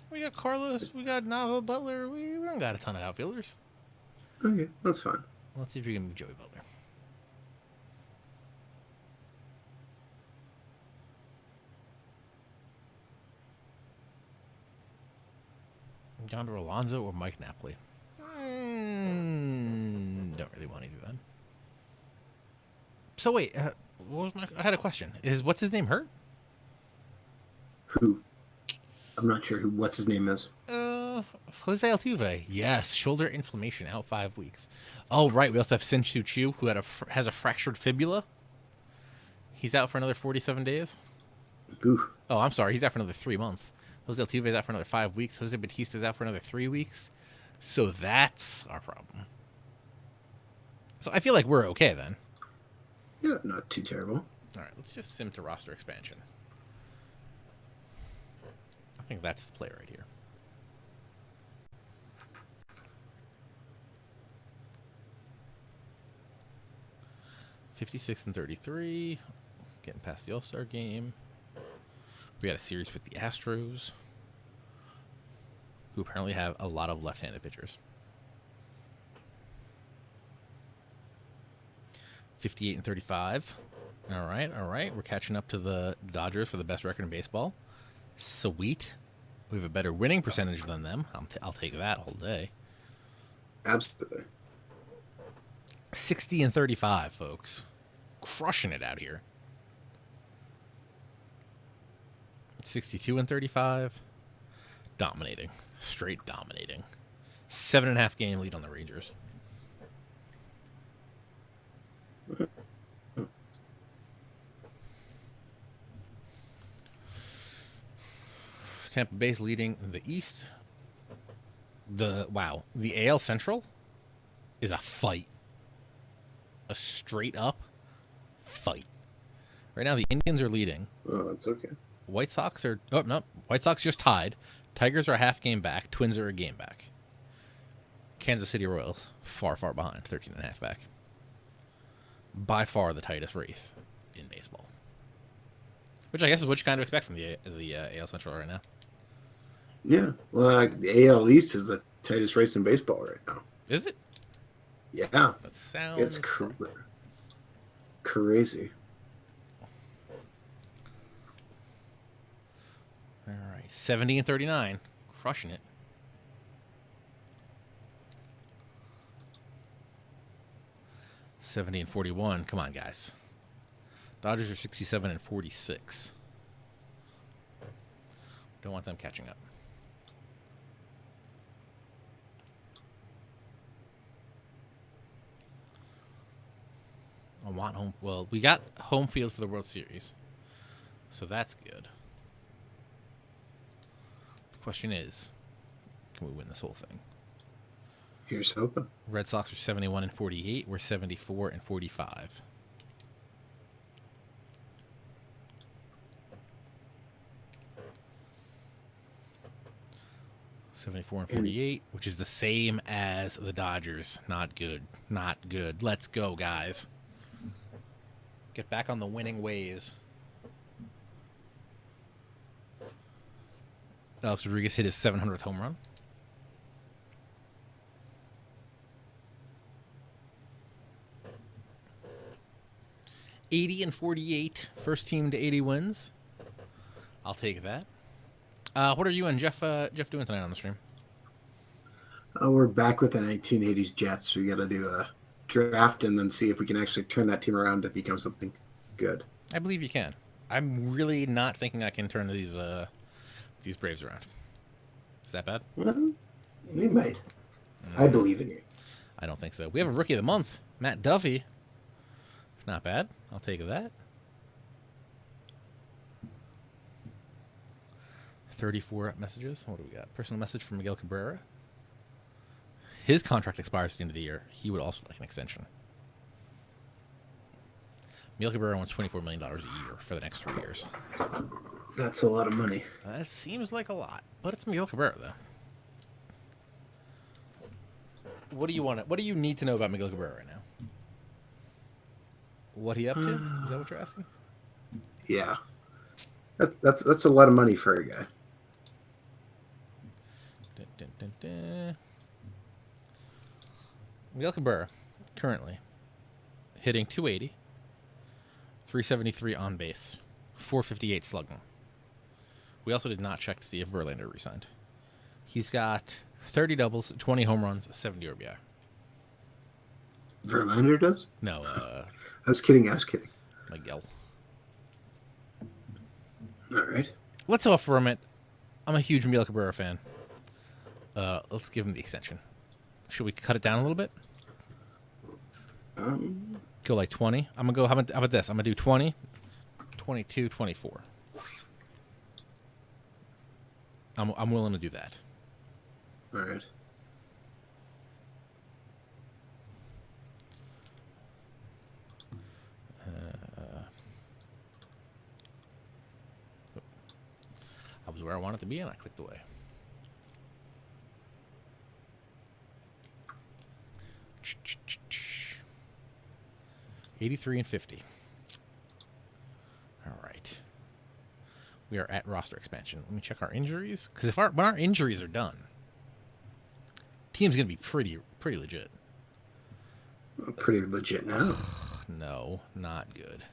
We got Carlos. We got Nava, Butler. We don't got a ton of outfielders. Okay, that's fine. Let's see if we can move Joey Butler. Yonder Alonso or Mike Napoli? Don't really want to do that. So wait, what was I had a question. What's his name hurt? Who? I'm not sure what's his name is. Jose Altuve. Yes, shoulder inflammation, out 5 weeks. Oh right, we also have Sin-Soo Choo, who has a fractured fibula. He's out for another 47 days. Ooh. Oh, I'm sorry, he's out for another 3 months. Jose Altuve is out for another 5 weeks. Jose Batista's out for another 3 weeks. So that's our problem. So I feel like we're okay then. Yeah, not too terrible. All right, let's just sim to roster expansion. I think that's the play right here. $56-33, getting past the All-Star game. We got a series with the Astros, who apparently have a lot of left-handed pitchers. 58-35. All right. We're catching up to the Dodgers for the best record in baseball. Sweet. We have a better winning percentage than them. I'll take that all day. Absolutely. 60-35, folks. Crushing it out here. 62-35. Dominating. Straight dominating. 7.5 game lead on the Rangers. Tampa Bay's leading the East. The AL Central is a fight. A straight up fight. Right now the Indians are leading. Oh, that's okay. White Sox just tied. Tigers are a half game back. Twins are a game back. Kansas City Royals far behind, 13.5 back. By far the tightest race in baseball. Which I guess is what you kind of expect from the AL Central right now. Yeah, well, the AL East is the tightest race in baseball right now. Is it? Yeah. That sounds... It's crazy. All right, 70-39, crushing it. $70-41. Come on, guys. Dodgers are 67-46. Don't want them catching up. I want home. Well, we got home field for the World Series, so that's good. The question is, can we win this whole thing? Here's hoping. Red Sox are 71-48. We're 74-45. $74-48, which is the same as the Dodgers. Not good. Not good. Let's go, guys. Get back on the winning ways. Alex Rodriguez hit his 700th home run. $80-48. First team to 80 wins. I'll take that. What are you and Jeff doing tonight on the stream? We're back with the 1980s Jets. We got to do a draft and then see if we can actually turn that team around to become something good. I believe you can. I'm really not thinking I can turn these Braves around. Is that bad? Well, we might. I believe in you. I don't think so. We have a rookie of the month, Matt Duffy. Not bad. I'll take that. 34 messages. What do we got? Personal message from Miguel Cabrera. His contract expires at the end of the year. He would also like an extension. Miguel Cabrera wants $24 million a year for the next 3 years. That's a lot of money. That seems like a lot, but it's Miguel Cabrera, though. What do you want? What do you need to know about Miguel Cabrera right now? What he up to? Is that what you're asking? Yeah, that's a lot of money for a guy. Dun, dun, dun, dun. Miguel Cabrera, currently hitting 280, 373 on base, 458 slugging. We also did not check to see if Verlander resigned. He's got 30 doubles, 20 home runs, 70 RBI. Verlander does? No, I was kidding. Miguel. All right. Let's offer him it. I'm a huge Miguel Cabrera fan. Let's give him the extension. Should we cut it down a little bit? Go like 20. I'm going to go, how about this? I'm going to do 20, 22, 24. I'm willing to do that. All right. I was where I wanted to be, and I clicked away. $83 and $50. All right. We are at roster expansion. Let me check our injuries, because when our injuries are done, team's gonna be pretty legit. Pretty legit now. No, not good.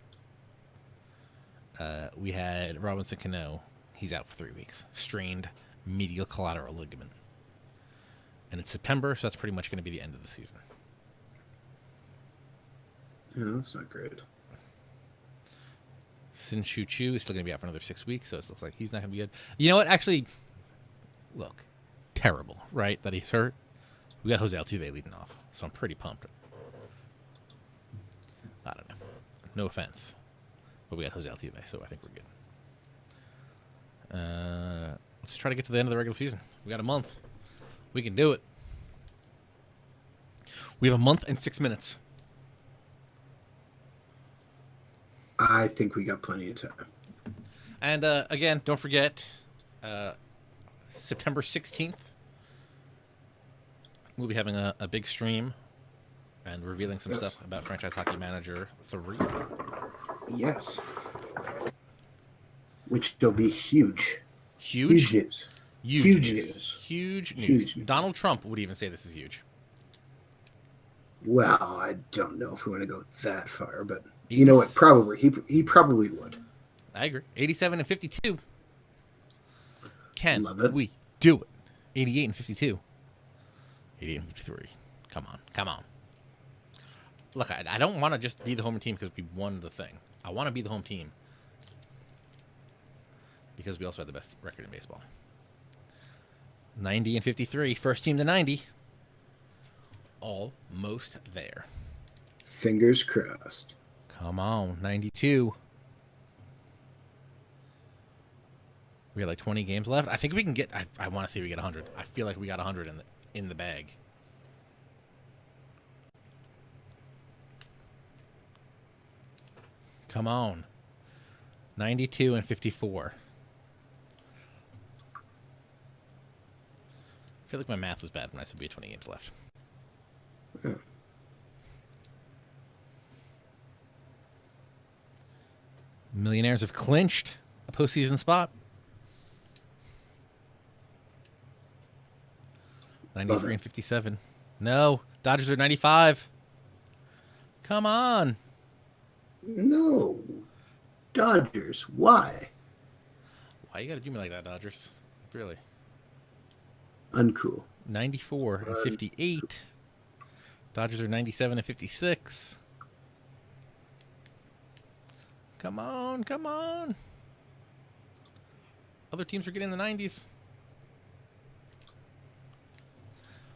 We had Robinson Cano. He's out for 3 weeks. Strained medial collateral ligament. And it's September, so that's pretty much going to be the end of the season. Yeah, that's not great. Sin Chu Chu is still going to be out for another 6 weeks, so it looks like he's not going to be good. You know what? Actually, look, terrible, right, that he's hurt. We got Jose Altuve leading off, so I'm pretty pumped. I don't know. No offense. But we got Jose Altuve, so I think we're good. Let's try to get to the end of the regular season. We got a month. We can do it. We have a month and 6 minutes. I think we got plenty of time. And again, don't forget, September 16th, we'll be having a big stream and revealing some stuff about Franchise Hockey Manager 3. Yes. Which will be huge. Huge? Huge news. Huge news. Huge news. Huge news. Donald Trump would even say this is huge. Well, I don't know if we want to go that far, but you know what? Probably. He probably would. I agree. 87 and 52. Can Love it. we do it? 88 and 52. 88 and 53. Come on. Look, I don't want to just be the home team because we won the thing. I want to be the home team because we also have the best record in baseball. 90 and 53. First team to 90. Almost there. Fingers crossed. Come on. 92. We got like 20 games left. I think we can get... I want to see if we get 100. I feel like we got 100 in the bag. Come on. 92 and 54. I feel like my math was bad when I said we had 20 games left. Yeah. Millionaires have clinched a postseason spot. 93 and 57. No. Dodgers are 95. Come on. No. Dodgers. Why? Why you got to do me like that, Dodgers? Really. Uncool. 94 and 58. Dodgers are 97 and 56. Come on. Other teams are getting in the 90s.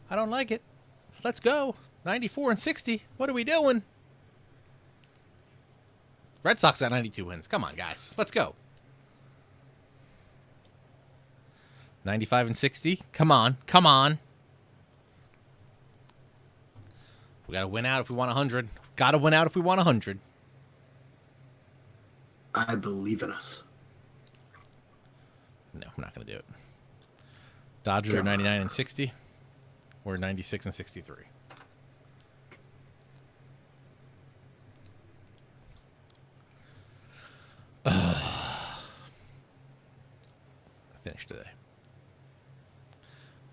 I don't like it. Let's go. 94 and 60. What are we doing? Red Sox got 92 wins. Come on, guys. Let's go. 95 and 60. Come on. Come on. We got to win out if we want 100. Got to win out if we want 100. I believe in us. No, I'm not going to do it. Dodgers are 99 and 60. We're 96 and 63. Finished today.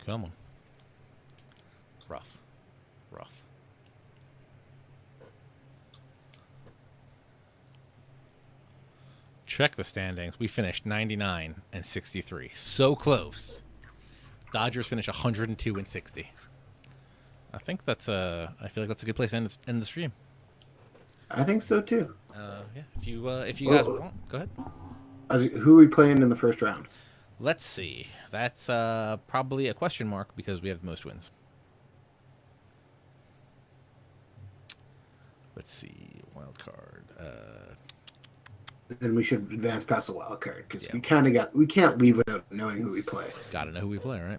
Come on. Rough. Rough. Check the standings. We finished 99 and 63. So close. Dodgers finished 102 and 60. I think that's I feel like that's a good place to end the stream. I think so too. Yeah. If you guys want, go ahead. Who are we playing in the first round? Let's see. That's probably a question mark because we have the most wins. Let's see. Wild card. Then we should advance past the wild card because we can't leave without knowing who we play. Got to know who we play, right?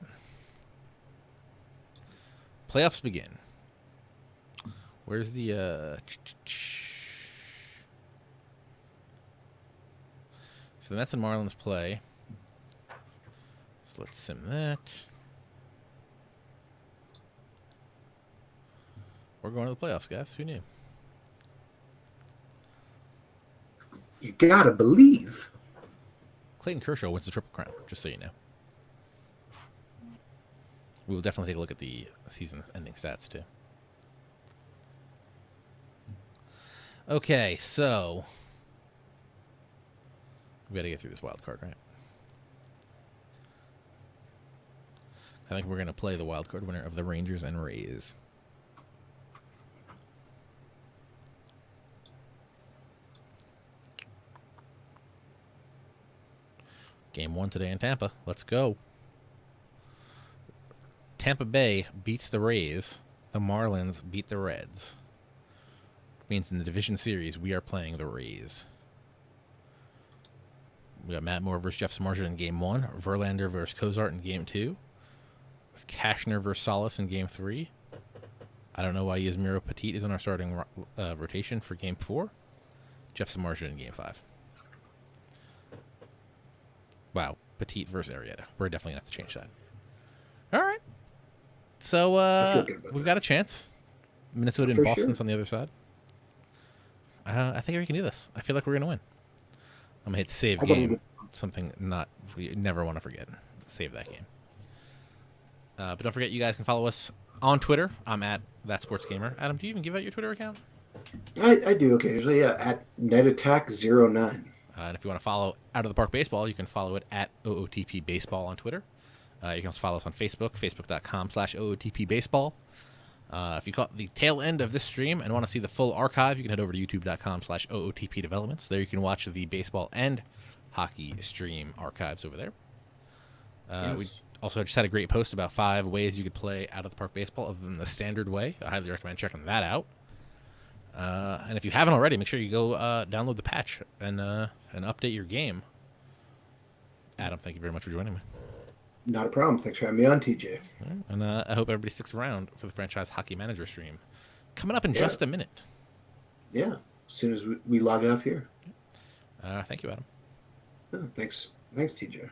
Playoffs begin. Where's the So the Mets and Marlins play. So let's sim that. We're going to the playoffs, guys. Who knew? You gotta believe. Clayton Kershaw wins the Triple Crown, just so you know. We will definitely take a look at the season-ending stats, too. Okay, so we got to get through this wild card, right? I think we're going to play the wild card winner of the Rangers and Rays. Game 1 today in Tampa. Let's go. Tampa Bay beats the Rays. The Marlins beat the Reds. Means in the division series, we are playing the Rays. We got Matt Moore versus Jeff Samardzija in Game 1. Verlander versus Cozart in Game 2. Cashner versus Salas in Game 3. I don't know why Yasmiro Petit is on our starting rotation for Game 4. Jeff Samardzija in Game 5. Wow, Petit versus Arrieta. We're definitely going to have to change that. All right. So we've got a chance. Minnesota and Boston's on the other side. I think we can do this. I feel like we're going to win. I'm going to hit save game. Something we never want to forget. Save that game. But don't forget, you guys can follow us on Twitter. I'm at ThatSportsGamer. Adam, do you even give out your Twitter account? I do occasionally, yeah, at NetAttack09. And if you want to follow Out of the Park Baseball, you can follow it at OOTP Baseball on Twitter. You can also follow us on Facebook, facebook.com/OOTP Baseball. If you caught the tail end of this stream and want to see the full archive, you can head over to youtube.com/OOTP Developments. There you can watch the baseball and hockey stream archives over there. Yes. We also just had a great post about 5 ways you could play Out of the Park Baseball other than the standard way. I highly recommend checking that out. And if you haven't already, make sure you go download the patch and update your game. Adam, thank you very much for joining me. Not a problem. Thanks for having me on, TJ. Right. And I hope everybody sticks around for the Franchise Hockey Manager stream. Coming up in just a minute. Yeah, as soon as we log off here. Thank you, Adam. Thanks, TJ.